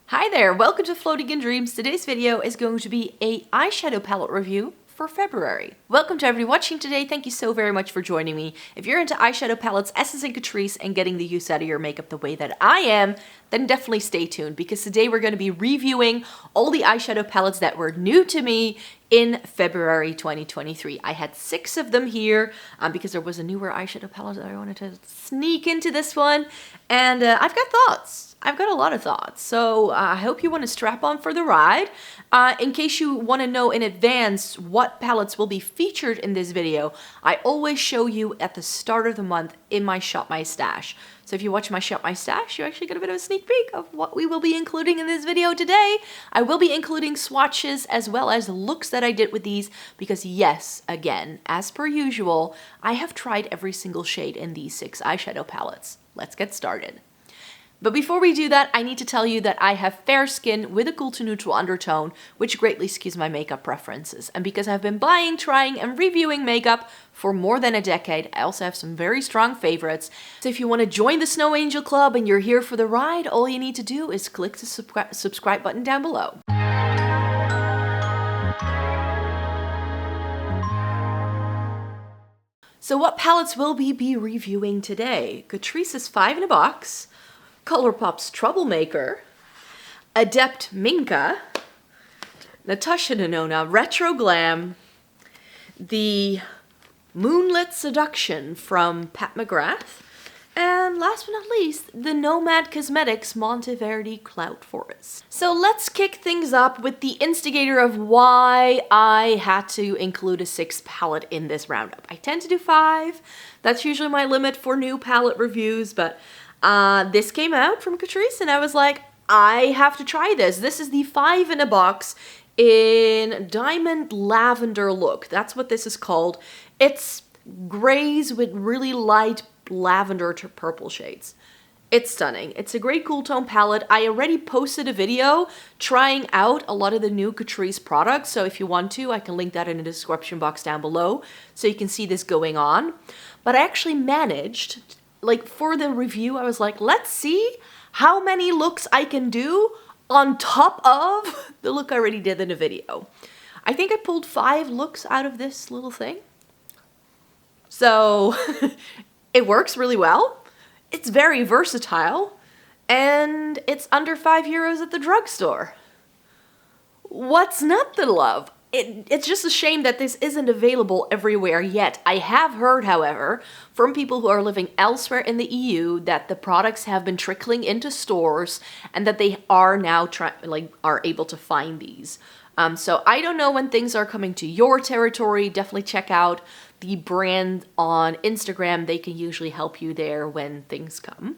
Hi there, welcome to Floating in Dreams. Today's video is going to be a eyeshadow palette review for February. Welcome to everybody watching today. Thank you so very much for joining me. If you're into eyeshadow palettes, essence and Catrice, and getting the use out of your makeup the way that I am, then definitely stay tuned because today we're going to be reviewing all the eyeshadow palettes that were new to me in February 2023. I had 6 of them here because there was a newer eyeshadow palette that I wanted to sneak into this one, and I've got thoughts. I've got a lot of thoughts, so I hope you want to strap on for the ride. In case you want to know in advance what palettes will be featured in this video, I always show you at the start of the month in my Shop My Stash. So if you watch my Shop My Stash, you actually get a bit of a sneak peek of what we will be including in this video today. I will be including swatches as well as looks that I did with these because yes, again, as per usual, I have tried every single shade in these 6 eyeshadow palettes. Let's get started. But before we do that, I need to tell you that I have fair skin with a cool to neutral undertone, which greatly skews my makeup preferences. And because I've been buying, trying, and reviewing makeup for more than a decade, I also have some very strong favorites. So if you want to join the Snow Angel Club and you're here for the ride, all you need to do is click the subscribe button down below. So what palettes will we be reviewing today? Catrice's 5 in a Box, Colourpop's Troublemaker, Adept Minka, Natascha Denona Retro Glam, the Moonlit Seduction from McGrath, and last but not least, the Nomad Cosmetics Monteverdi Cloudforest. So let's kick things up with the instigator of why I had to include a 6th palette in this roundup. I tend to do 5. That's usually my limit for new palette reviews, but this came out from Catrice and I was like, I have to try this. This is the 5 in a Box in Diamond Lavender look. That's what this is called. It's grays with really light lavender to purple shades. It's stunning. It's a great cool tone palette. I already posted a video trying out a lot of the new Catrice products, so if you want to, I can link that in the description box down below so you can see this going on. But I actually managed, like for the review, I was like, let's see how many looks I can do on top of the look I already did in the video. I think I pulled 5 looks out of this little thing. So it works really well. It's very versatile, and it's under €5 at the drugstore. What's not to love? It's just a shame that this isn't available everywhere yet. I have heard, however, from people who are living elsewhere in the EU that the products have been trickling into stores and that they are now are able to find these. So I don't know when things are coming to your territory. Definitely check out the brand on Instagram. They can usually help you there when things come.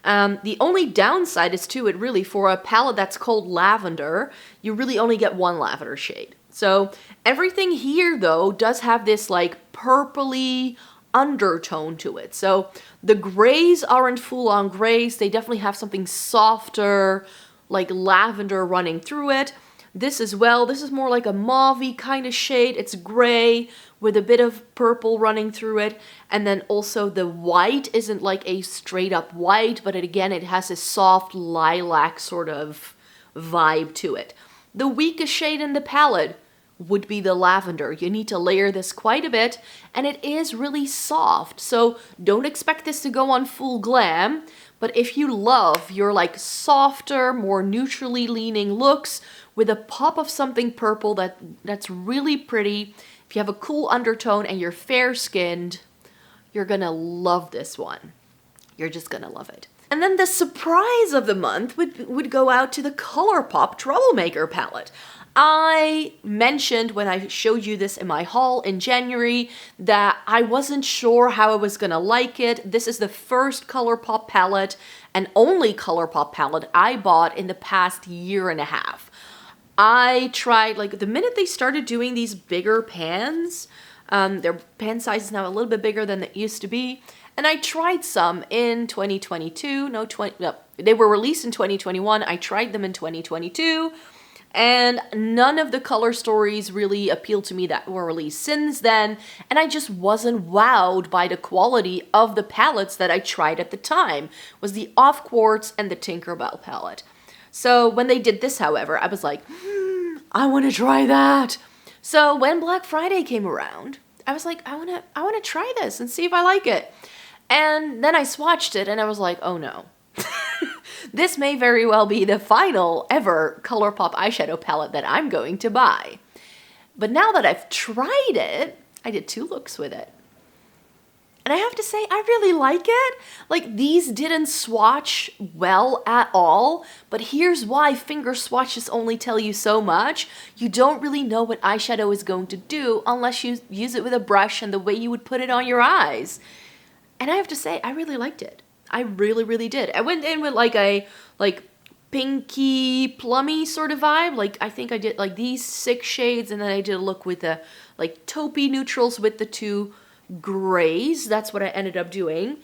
The only downside is to it really, for a palette that's called Lavender, you really only get 1 lavender shade. So everything here though does have this like purpley undertone to it. So the grays aren't full-on grays. They definitely have something softer, like lavender running through it. This as well, this is more like a mauve-y kind of shade. It's gray with a bit of purple running through it. And then also the white isn't like a straight up white, but again, it has a soft lilac sort of vibe to it. The weakest shade in the palette would be the lavender. You need to layer this quite a bit, and it is really soft. So don't expect this to go on full glam, but if you love your like softer, more neutrally leaning looks with a pop of something purple that's really pretty, if you have a cool undertone and you're fair-skinned, you're gonna love this one. You're just gonna love it. And then the surprise of the month would go out to the Colourpop Troublemaker palette. I mentioned when I showed you this in my haul in January that I wasn't sure how I was gonna like it. This is the first Colourpop palette and only Colourpop palette I bought in the past 1.5 years. I tried, like the minute they started doing these bigger pans, their pan size is now a little bit bigger than it used to be. And I tried some in 2022, they were released in 2021, I tried them in 2022, and none of the color stories really appealed to me that were released since then, and I just wasn't wowed by the quality of the palettes that I tried at the time, was the Off Quartz and the Tinkerbell palette. So when they did this, however, I was like, I want to try that. So when Black Friday came around, I was like, I want to try this and see if I like it. And then I swatched it and I was like, oh no. This may very well be the final ever Colourpop eyeshadow palette that I'm going to buy. But now that I've tried it, I did 2 looks with it. And I have to say, I really like it. Like, these didn't swatch well at all, but here's why finger swatches only tell you so much. You don't really know what eyeshadow is going to do unless you use it with a brush and the way you would put it on your eyes. And I have to say, I really liked it. I really, really did. I went in with like a, pinky, plummy sort of vibe. Like, I think I did like these 6 shades, and then I did a look with the, like, taupey neutrals with the 2 grays. That's what I ended up doing.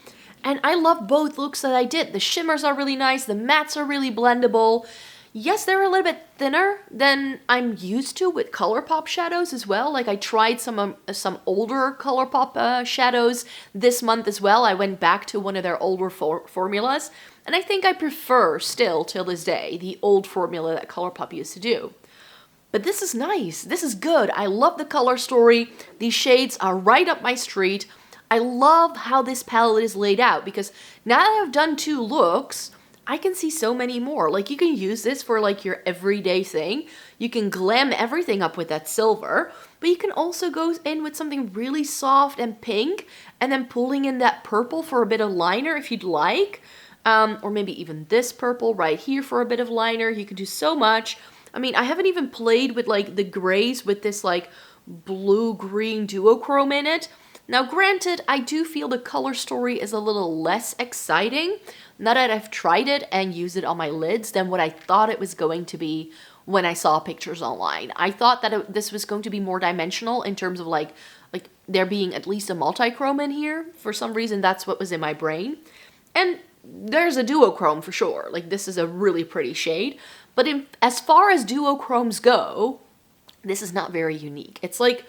And I love both looks that I did. The shimmers are really nice. The mattes are really blendable. Yes, they're a little bit thinner than I'm used to with Colourpop shadows as well. Like, I tried some older Colourpop shadows this month as well. I went back to one of their older formulas. And I think I prefer still, till this day, the old formula that Colourpop used to do. But this is nice. This is good. I love the color story. These shades are right up my street. I love how this palette is laid out, because now that I've done 2 looks, I can see so many more. Like, you can use this for like your everyday thing. You can glam everything up with that silver, but you can also go in with something really soft and pink, and then pulling in that purple for a bit of liner if you'd like. Or maybe even this purple right here for a bit of liner. You can do so much. I mean, I haven't even played with like the grays with this like blue-green duochrome in it. Now, granted, I do feel the color story is a little less exciting now that I've tried it and used it on my lids than what I thought it was going to be when I saw pictures online. I thought that this was going to be more dimensional in terms of like there being at least a multi-chrome in here. For some reason, that's what was in my brain. And there's a duochrome for sure. Like, this is a really pretty shade. But as far as duochromes go, this is not very unique. It's like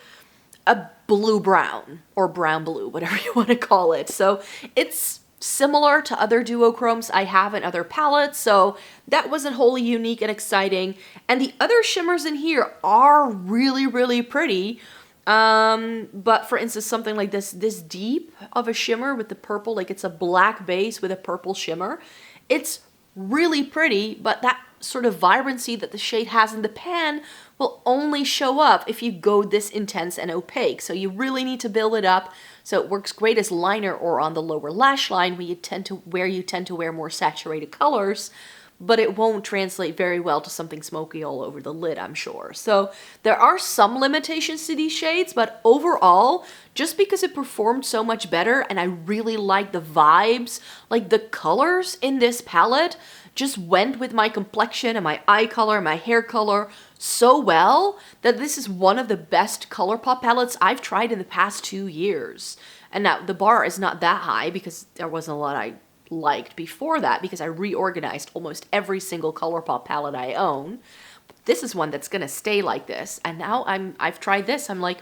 a blue-brown or brown-blue, whatever you want to call it. So it's similar to other duochromes I have in other palettes, so that wasn't wholly unique and exciting. And the other shimmers in here are really, really pretty. But for instance, something like this deep of a shimmer with the purple, like it's a black base with a purple shimmer. It's really pretty, but that sort of vibrancy that the shade has in the pan will only show up if you go this intense and opaque. So you really need to build it up so it works great as liner or on the lower lash line where you tend to wear more saturated colors, but it won't translate very well to something smoky all over the lid, I'm sure. So there are some limitations to these shades, but overall, just because it performed so much better and I really like the vibes, like the colors in this palette just went with my complexion and my eye color and my hair color so well that this is one of the best Colourpop palettes I've tried in the past 2 years. And now the bar is not that high because there wasn't a lot I liked before that because I reorganized almost every single Colourpop palette I own. But this is one that's gonna stay like this. And now I've tried this. I'm like,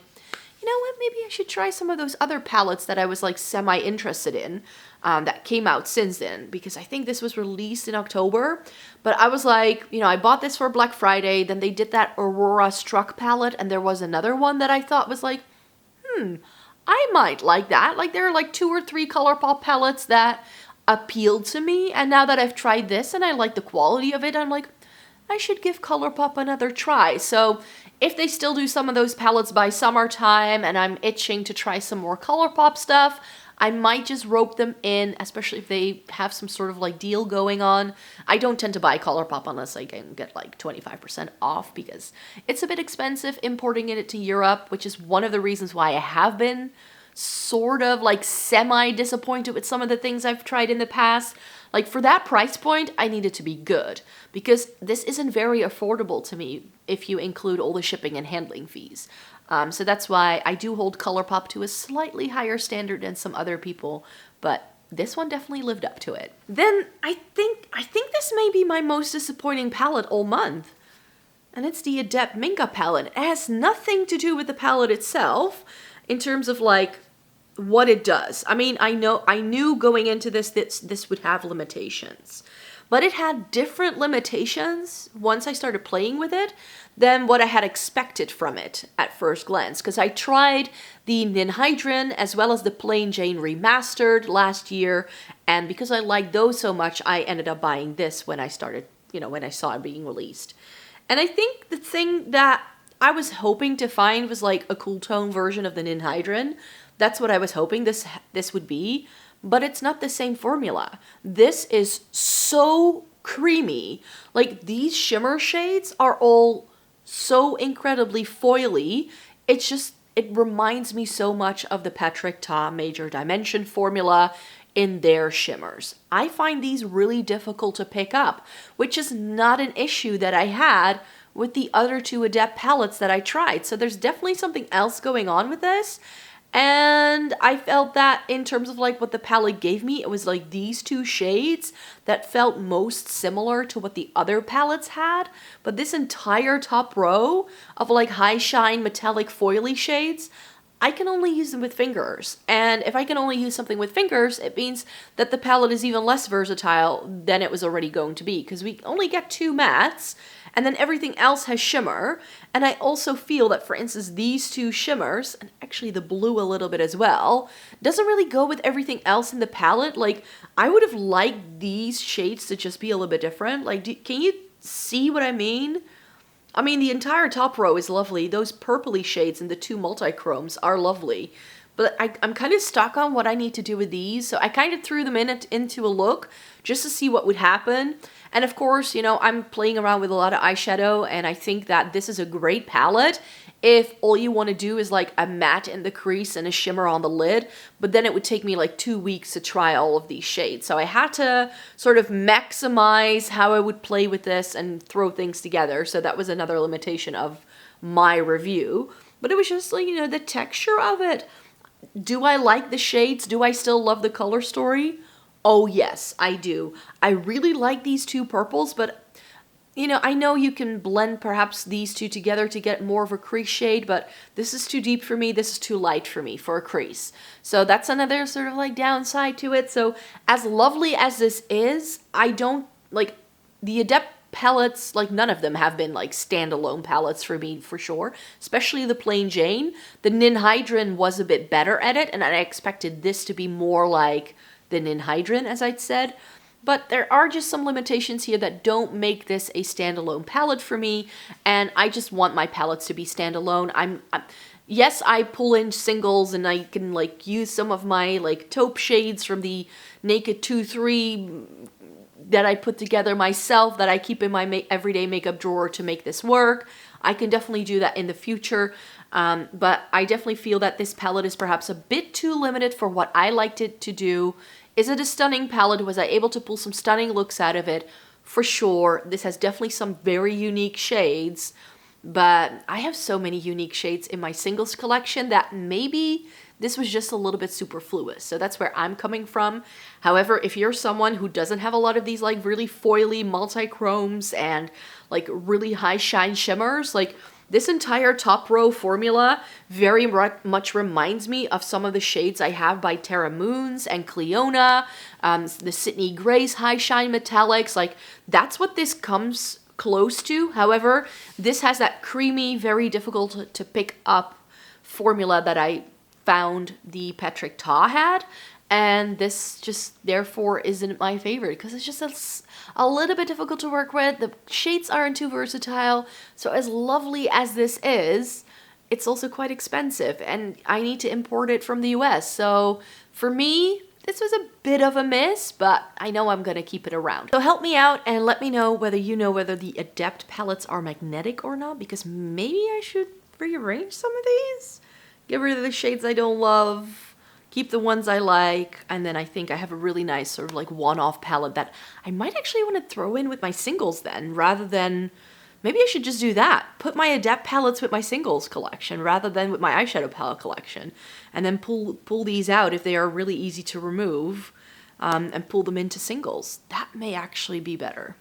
you know what, maybe I should try some of those other palettes that I was like semi-interested in that came out since then, because I think this was released in October. But I was like, you know, I bought this for Black Friday, then they did that Aurora Struck palette, and there was another one that I thought was like, I might like that. Like, there are like 2 or 3 Colourpop palettes that appealed to me, and now that I've tried this and I like the quality of it, I'm like, I should give Colourpop another try. So if they still do some of those palettes by summertime and I'm itching to try some more Colourpop stuff, I might just rope them in, especially if they have some sort of like deal going on. I don't tend to buy Colourpop unless I can get like 25% off because it's a bit expensive importing it to Europe, which is one of the reasons why I have been sort of like semi-disappointed with some of the things I've tried in the past. Like, for that price point, I need it to be good because this isn't very affordable to me if you include all the shipping and handling fees. So that's why I do hold Colourpop to a slightly higher standard than some other people, but this one definitely lived up to it. Then I think this may be my most disappointing palette all month, and it's the Adept Minka palette. It has nothing to do with the palette itself in terms of like what it does. I mean, I knew going into this that this would have limitations, but it had different limitations once I started playing with it than what I had expected from it at first glance. Because I tried the Ninhydrin as well as the Plain Jane Remastered last year, and because I liked those so much, I ended up buying this when I started, when I saw it being released. And I think the thing that I was hoping to find was like a cool tone version of the Ninhydrin. That's what I was hoping this would be, but it's not the same formula. This is so creamy. Like, these shimmer shades are all so incredibly foily. It reminds me so much of the Patrick Ta Major Dimension formula in their shimmers. I find these really difficult to pick up, which is not an issue that I had with the other two Adept palettes that I tried. So there's definitely something else going on with this. And I felt that in terms of like what the palette gave me, it was like these two shades that felt most similar to what the other palettes had. But this entire top row of like high shine metallic foily shades, I can only use them with fingers. And if I can only use something with fingers, it means that the palette is even less versatile than it was already going to be, because we only get 2 mattes, and then everything else has shimmer. And I also feel that, for instance, these 2 shimmers, and actually the blue a little bit as well, doesn't really go with everything else in the palette. Like, I would have liked these shades to just be a little bit different. Like, can you see what I mean? I mean, the entire top row is lovely. Those purpley shades and the 2 multi-chromes are lovely. But I'm kind of stuck on what I need to do with these. So I kind of threw them into a look just to see what would happen. And of course, I'm playing around with a lot of eyeshadow, and I think that this is a great palette if all you want to do is like a matte in the crease and a shimmer on the lid. But then it would take me like 2 weeks to try all of these shades. So I had to sort of maximize how I would play with this and throw things together. So that was another limitation of my review. But it was just like, the texture of it. Do I like the shades? Do I still love the color story? Oh yes, I do. I really like these 2 purples, but I know you can blend perhaps these 2 together to get more of a crease shade, but this is too deep for me, this is too light for me for a crease. So that's another sort of like downside to it. So as lovely as this is, I don't, like, the Adept palettes, like, none of them have been like standalone palettes for me, for sure, especially the Plain Jane. The Ninhydrin was a bit better at it, and I expected this to be more like the Ninhydrin, as I'd said. But there are just some limitations here that don't make this a standalone palette for me, and I just want my palettes to be standalone. Yes, I pull in singles, and I can like use some of my like taupe shades from the Naked 2-3 that I put together myself, that I keep in my everyday makeup drawer to make this work. I can definitely do that in the future, but I definitely feel that this palette is perhaps a bit too limited for what I liked it to do. Is it a stunning palette? Was I able to pull some stunning looks out of it? For sure. This has definitely some very unique shades, but I have so many unique shades in my singles collection that maybe this was just a little bit superfluous. So that's where I'm coming from. However, if you're someone who doesn't have a lot of these like really foily multi-chromes and like really high shine shimmers, like this entire top row formula very much reminds me of some of the shades I have by Terra Moons and Cleona, the Sydney Grace high shine metallics. Like, that's what this comes close to. However, this has that creamy, very difficult to pick up formula that I found the Patrick Ta had, and this just therefore isn't my favorite because it's just a little bit difficult to work with. The shades aren't too versatile, so as lovely as this is, it's also quite expensive, and I need to import it from the US. So for me, this was a bit of a miss, but I know I'm gonna keep it around. So help me out and let me know whether you know whether the Adept palettes are magnetic or not, because maybe I should rearrange some of these. Get rid of the shades I don't love, keep the ones I like, and then I think I have a really nice sort of like one-off palette that I might actually want to throw in with my singles then, rather than, maybe I should just do that. Put my Adept palettes with my singles collection rather than with my eyeshadow palette collection, and then pull these out if they are really easy to remove, and pull them into singles. That may actually be better.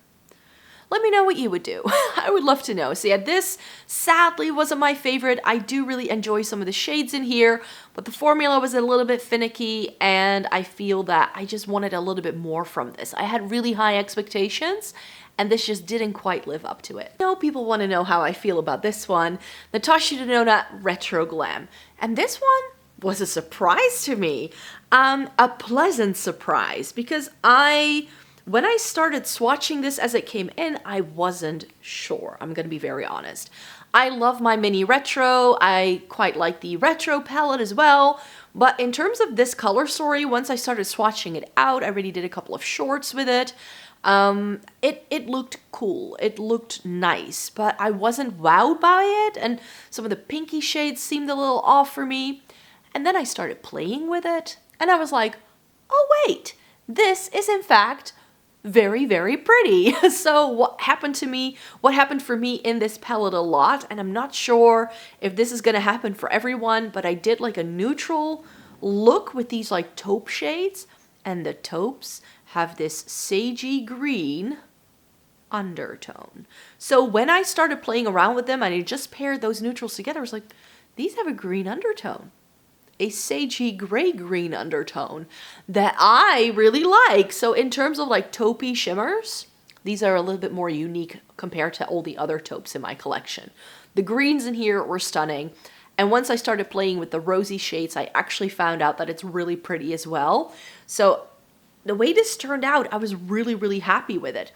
Let me know what you would do. I would love to know. So yeah, this sadly wasn't my favorite. I do really enjoy some of the shades in here, but the formula was a little bit finicky, and I feel that I just wanted a little bit more from this. I had really high expectations, and this just didn't quite live up to it. I know people want to know how I feel about this one, Natascha Denona Retro Glam. And this one was a surprise to me. A pleasant surprise, because when I started swatching this as it came in, I wasn't sure. I'm gonna be very honest. I love my mini retro. I quite like the retro palette as well. But in terms of this color story, once I started swatching it out, I already did a couple of shorts with it. It looked cool. It looked nice, but I wasn't wowed by it. And some of the pinky shades seemed a little off for me. And then I started playing with it, and I was like, oh wait, this is in fact very, very pretty. So what happened for me in this palette a lot, and I'm not sure if this is gonna happen for everyone, but I did like a neutral look with these like taupe shades, and the taupes have this sagey green undertone. So when I started playing around with them and I just paired those neutrals together, I was like, these have a green undertone. A sagey gray green undertone that I really like. So in terms of like taupey shimmers, these are a little bit more unique compared to all the other taupes in my collection. The greens in here were stunning. And once I started playing with the rosy shades, I actually found out that it's really pretty as well. So the way this turned out, I was really, really happy with it.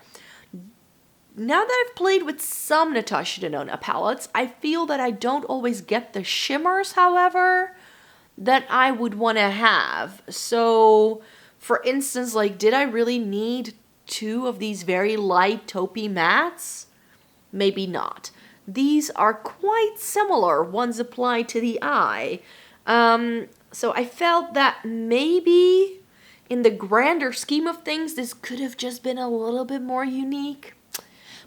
Now that I've played with some Natascha Denona palettes, I feel that I don't always get the shimmers, however, that I would want to have. So, for instance, like, did I really need 2 of these very light taupey mattes? Maybe not. These are quite similar, one's applied to the eye. So I felt that maybe in the grander scheme of things, this could have just been a little bit more unique.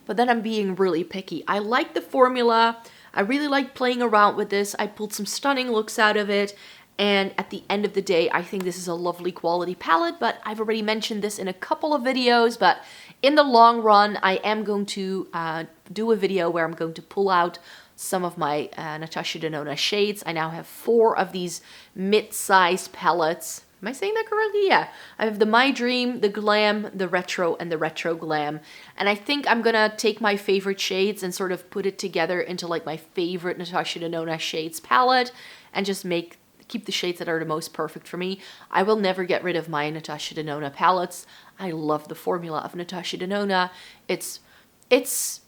But then I'm being really picky. I like the formula. I really like playing around with this. I pulled some stunning looks out of it. And at the end of the day, I think this is a lovely quality palette, but I've already mentioned this in a couple of videos, but in the long run, I am going to do a video where I'm going to pull out some of my Natascha Denona shades. I now have 4 of these mid-sized palettes. Am I saying that correctly? Yeah. I have the My Dream, the Glam, the Retro, and the Retro Glam. And I think I'm gonna take my favorite shades and sort of put it together into like my favorite Natascha Denona shades palette and just keep the shades that are the most perfect for me. I will never get rid of my Natascha Denona palettes. I love the formula of Natascha Denona. It's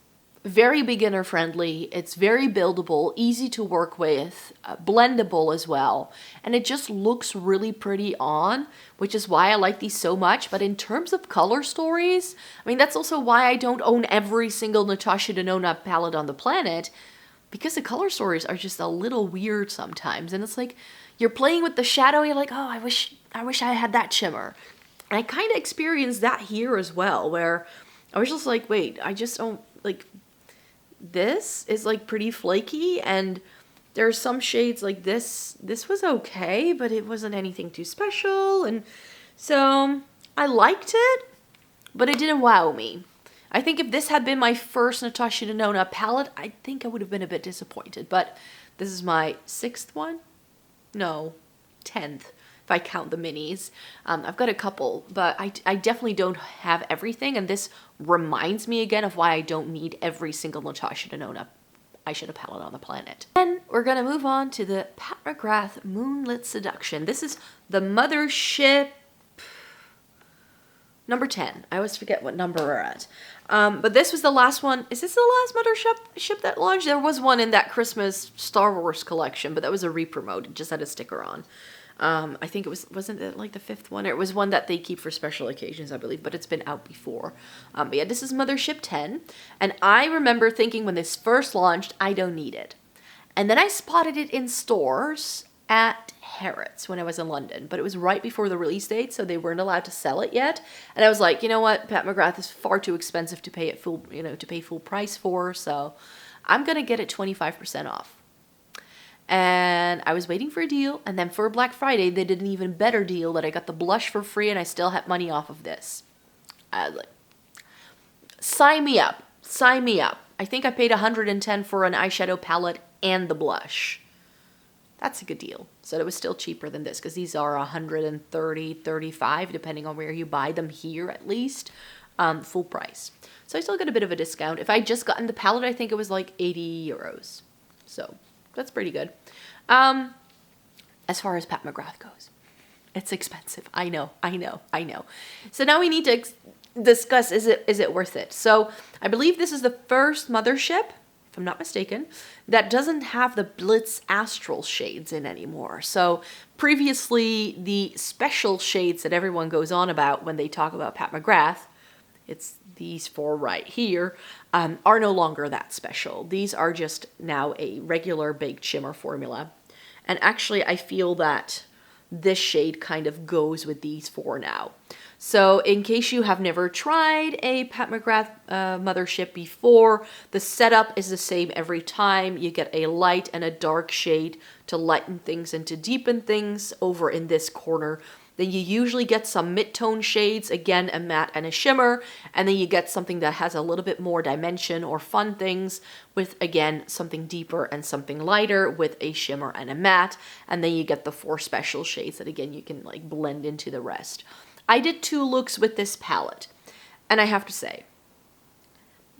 very beginner friendly. It's very buildable, easy to work with, blendable as well. And it just looks really pretty on, which is why I like these so much. But in terms of color stories, I mean, that's also why I don't own every single Natascha Denona palette on the planet, because the color stories are just a little weird sometimes. And it's like, you're playing with the shadow, and you're like, oh, I wish I had that shimmer. And I kind of experienced that here as well, where I was just like, wait, I just don't, like, this is like pretty flaky, and there are some shades like this was okay, but it wasn't anything too special. And so I liked it, but it didn't wow me. I think if this had been my first Natascha Denona palette, I think I would have been a bit disappointed. But this is my 6th one? No, 10th, if I count the minis. I've got a couple, but I definitely don't have everything, and this reminds me again of why I don't need every single Natascha Denona eyeshadow palette on the planet. Then we're gonna move on to the Pat McGrath Moonlit Seduction. This is the Mothership number 10. I always forget what number we're at. But this was the last one. Is this the last Mothership that launched? There was one in that Christmas Star Wars collection, but that was a re-promote. It just had a sticker on. I think wasn't it like the 5th one? It was one that they keep for special occasions, I believe, but it's been out before. But yeah, this is Mothership 10. And I remember thinking when this first launched, I don't need it. And then I spotted it in stores at Harrods when I was in London, but it was right before the release date, so they weren't allowed to sell it yet. And I was like, you know what, Pat McGrath is far too expensive to pay full price for, so I'm gonna get it 25% off. And I was waiting for a deal, and then for Black Friday they did an even better deal that I got the blush for free, and I still had money off of this. I was like, sign me up. Sign me up. I think I paid $110 for an eyeshadow palette and the blush. That's a good deal. So it was still cheaper than this because these are $130, $35, depending on where you buy them here at least, full price. So I still get a bit of a discount. If I just gotten the palette, I think it was like 80 euros. So that's pretty good. As far as Pat McGrath goes, it's expensive. I know. So now we need to discuss, is it worth it? So I believe this is the first Mothership, if I'm not mistaken, that doesn't have the Blitz Astral shades in anymore. So previously, the special shades that everyone goes on about when they talk about Pat McGrath, it's these four right here, are no longer that special. These are just now a regular baked shimmer formula. And actually, I feel that this shade kind of goes with these four now. So in case you have never tried a Pat McGrath Mothership before, the setup is the same every time. You get a light and a dark shade to lighten things and to deepen things over in this corner. Then you usually get some mid-tone shades, again, a matte and a shimmer, and then you get something that has a little bit more dimension or fun things with, again, something deeper and something lighter with a shimmer and a matte, and then you get the four special shades that, again, you can like blend into the rest. I did 2 looks with this palette, and I have to say,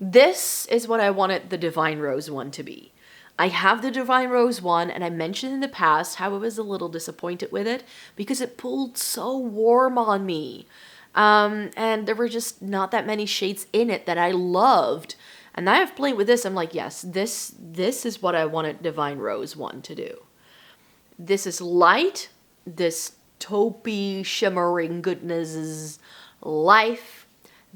this is what I wanted the Divine Rose one to be. I have the Divine Rose one, and I mentioned in the past how I was a little disappointed with it because it pulled so warm on me. And there were just not that many shades in it that I loved. And now I've played with this, I'm like, yes, this is what I wanted Divine Rose one to do. This is light, this taupey, shimmering goodness is life.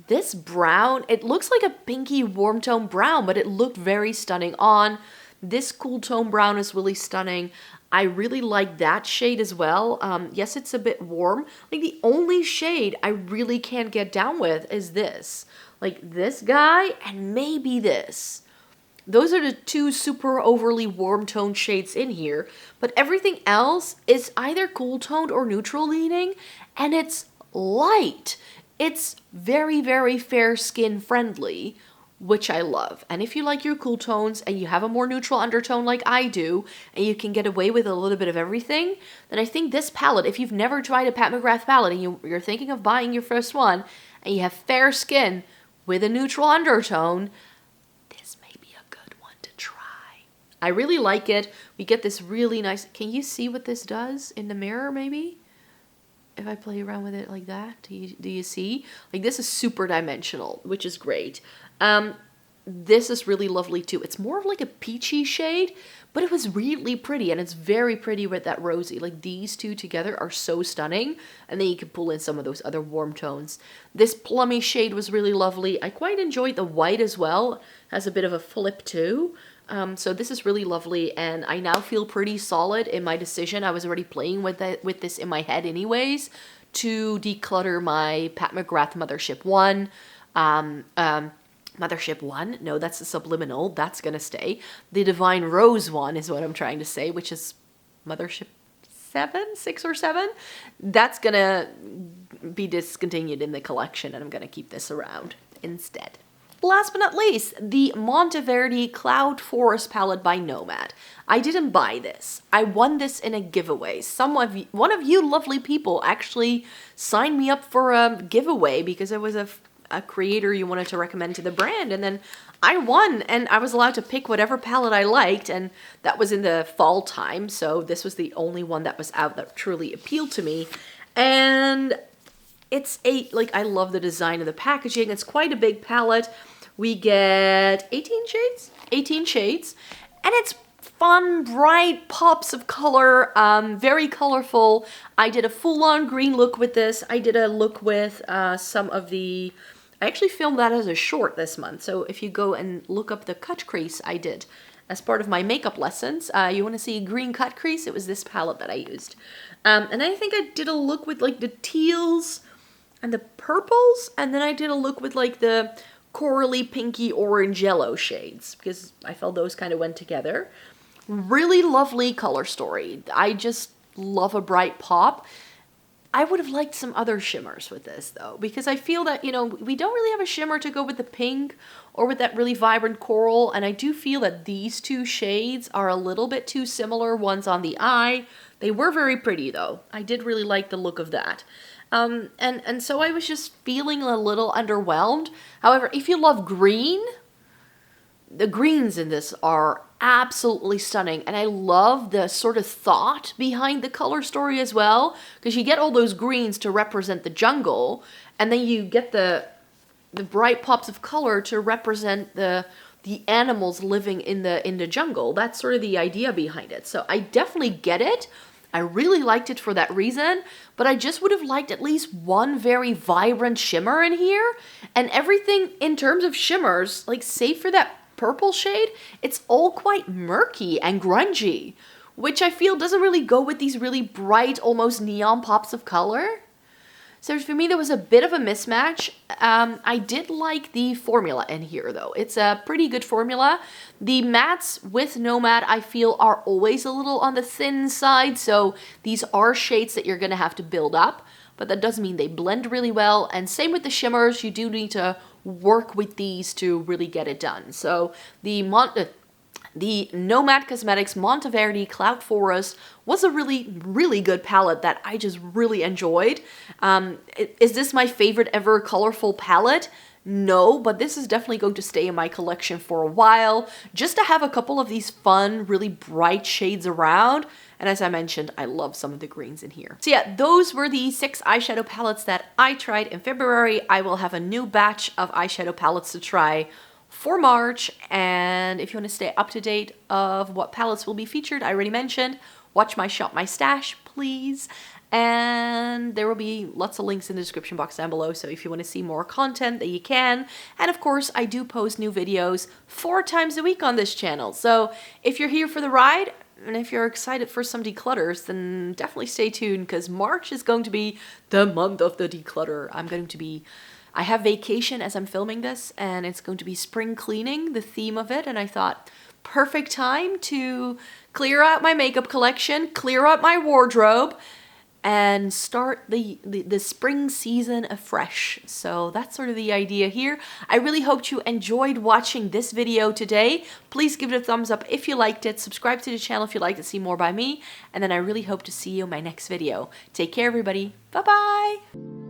This brown, it looks like a pinky warm tone brown, but it looked very stunning on. This cool tone brown is really stunning. I really like that shade as well. Yes, it's a bit warm. Like the only shade I really can't get down with is this. Like this guy and maybe this. Those are the 2 super overly warm tone shades in here. But everything else is either cool toned or neutral leaning. And it's light. It's very, very fair skin friendly, which I love. And if you like your cool tones and you have a more neutral undertone like I do, and you can get away with a little bit of everything, then I think this palette, if you've never tried a Pat McGrath palette and you're thinking of buying your first one, and you have fair skin with a neutral undertone, this may be a good one to try. I really like it. We get this really nice, can you see what this does in the mirror maybe? If I play around with it like that, do you see? Like this is super dimensional, which is great. This is really lovely too. It's more of like a peachy shade, but it was really pretty, and it's very pretty with that rosy. Like these 2 together are so stunning, and then you can pull in some of those other warm tones. This plummy shade was really lovely. I quite enjoyed the white as well. Has a bit of a flip too. So this is really lovely, and I now feel pretty solid in my decision. I was already playing with this in my head anyways to declutter my Pat McGrath Mothership 1. Mothership 1, no, that's the subliminal, that's gonna stay. The Divine Rose one is what I'm trying to say, which is Mothership 6 or 7. That's gonna be discontinued in the collection, and I'm gonna keep this around instead. Last but not least, the Monteverdi Cloudforest palette by Nomad. I didn't buy this. I won this in a giveaway. One of you lovely people actually signed me up for a giveaway because it was a creator you wanted to recommend to the brand, and then I won, and I was allowed to pick whatever palette I liked, and that was in the fall time, so this was the only one that was out that truly appealed to me. And it's I love the design of the packaging. It's quite a big palette. We get 18 shades, and it's fun, bright pops of color, very colorful. I did a full-on green look with this. I did a look with some of the, I actually filmed that as a short this month. So if you go and look up the cut crease I did as part of my makeup lessons, you want to see a green cut crease, it was this palette that I used. And I think I did a look with like the teals and the purples, and then I did a look with like the corally, pinky, orange, yellow shades, because I felt those kind of went together. Really lovely color story. I just love a bright pop. I would have liked some other shimmers with this though, because I feel that, you know, we don't really have a shimmer to go with the pink or with that really vibrant coral, and I do feel that these two shades are a little bit too similar. One's on the eye. They were very pretty though. I did really like the look of that. And so I was just feeling a little underwhelmed. However, if you love green, the greens in this are absolutely stunning, and I love the sort of thought behind the color story as well, because you get all those greens to represent the jungle, and then you get the bright pops of color to represent the animals living in the jungle. That's sort of the idea behind it. So I definitely get it. I really liked it for that reason, but I just would have liked at least one very vibrant shimmer in here, and everything in terms of shimmers, like save for that purple shade, it's all quite murky and grungy, which I feel doesn't really go with these really bright, almost neon pops of color. So for me, there was a bit of a mismatch. I did like the formula in here though. It's a pretty good formula. The mattes with Nomad, I feel, are always a little on the thin side, so these are shades that you're gonna have to build up, but that doesn't mean they blend really well. And same with the shimmers, you do need to work with these to really get it done. So the Nomad Cosmetics Monteverdi Cloudforest was a really, really good palette that I just really enjoyed. Is this my favorite ever colorful palette? No, but this is definitely going to stay in my collection for a while, just to have a couple of these fun, really bright shades around. And as I mentioned, I love some of the greens in here. So yeah, those were the 6 eyeshadow palettes that I tried in February. I will have a new batch of eyeshadow palettes to try for March, and if you want to stay up to date of what palettes will be featured, I already mentioned, watch my Shop My Stash, please. And there will be lots of links in the description box down below, so if you want to see more content, that you can. And of course, I do post new videos 4 times a week on this channel, so if you're here for the ride, and if you're excited for some declutters, then definitely stay tuned, because March is going to be the month of the declutter. I have vacation as I'm filming this, and it's going to be spring cleaning, the theme of it, and I thought, perfect time to clear out my makeup collection, clear out my wardrobe, and start the spring season afresh. So that's sort of the idea here. I really hope you enjoyed watching this video today. Please give it a thumbs up if you liked it. Subscribe to the channel if you'd like to see more by me. And then I really hope to see you in my next video. Take care, everybody. Bye-bye.